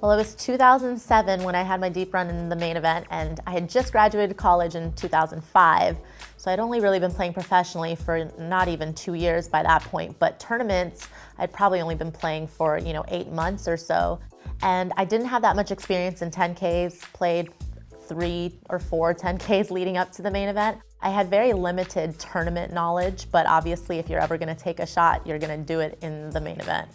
Well, it was 2007 when I had my deep run in the main event, and I had just graduated college in 2005. So I'd only really been playing professionally for not even 2 years by that point, but tournaments, I'd probably only been playing for, 8 months or so. And I didn't have that much experience in 10Ks, played 3 or 4 10Ks leading up to the main event. I had very limited tournament knowledge, but obviously if you're ever gonna take a shot, you're gonna do it in the main event.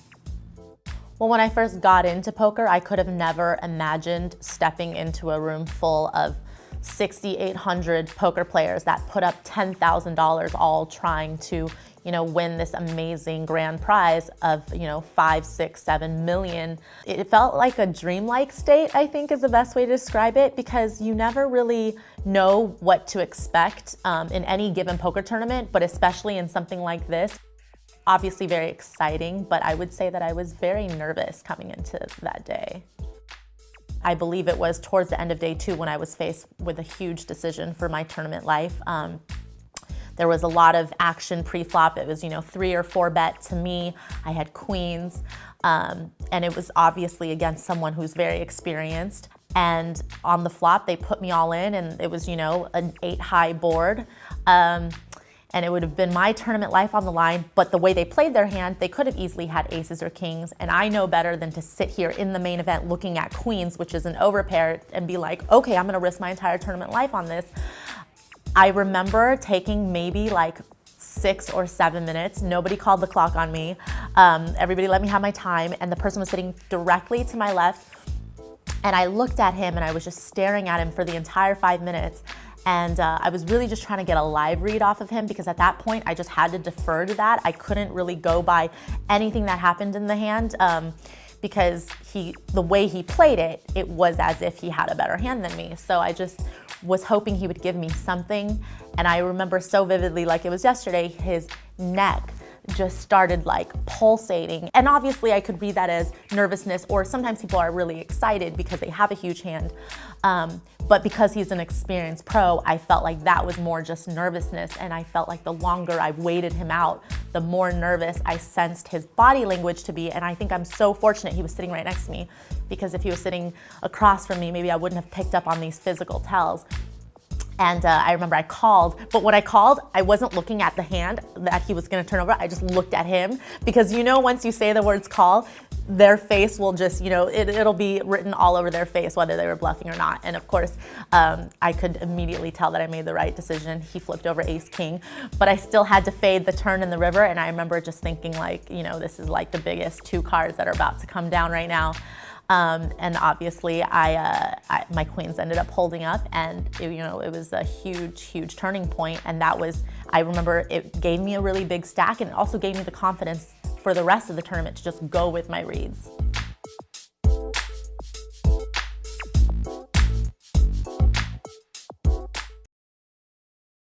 Well, when I first got into poker, I could have never imagined stepping into a room full of 6,800 poker players that put up $10,000 all trying to, win this amazing grand prize of, 5, 6, 7 million. It felt like a dreamlike state, I think is the best way to describe it, because you never really know what to expect in any given poker tournament, but especially in something like this. Obviously very exciting, but I would say that I was very nervous coming into that day. I believe it was towards the end of day 2 when I was faced with a huge decision for my tournament life. There was a lot of action pre-flop. It was, 3 or 4 bet to me. I had queens, and it was obviously against someone who's very experienced. And on the flop, they put me all in, and it was, an 8 high board. And it would have been my tournament life on the line, but the way they played their hand, they could have easily had aces or kings, and I know better than to sit here in the main event looking at queens, which is an overpair, and be like, okay, I'm gonna risk my entire tournament life on this. I remember taking maybe like 6 or 7 minutes. Nobody called the clock on me. Everybody let me have my time, and the person was sitting directly to my left, and I looked at him, and I was just staring at him for the entire 5 minutes. And I was really just trying to get a live read off of him, because at that point I just had to defer to that. I couldn't really go by anything that happened in the hand because the way he played it, it was as if he had a better hand than me. So I just was hoping he would give me something. And I remember so vividly, like it was yesterday, his neck just started like pulsating. And obviously I could read that as nervousness, or sometimes people are really excited because they have a huge hand. But because he's an experienced pro, I felt like that was more just nervousness. And I felt like the longer I waited him out, the more nervous I sensed his body language to be. And I think I'm so fortunate he was sitting right next to me, because if he was sitting across from me, maybe I wouldn't have picked up on these physical tells. And I remember I called, but when I called, I wasn't looking at the hand that he was gonna turn over. I just looked at him, because once you say the words call, their face will just, it'll be written all over their face, whether they were bluffing or not. And of course, I could immediately tell that I made the right decision. He flipped over ace king, but I still had to fade the turn in the river. And I remember just thinking like, this is like the biggest 2 cards that are about to come down right now. And obviously my queens ended up holding up, and it was a huge turning point. And I remember it gave me a really big stack, and it also gave me the confidence for the rest of the tournament to just go with my reads.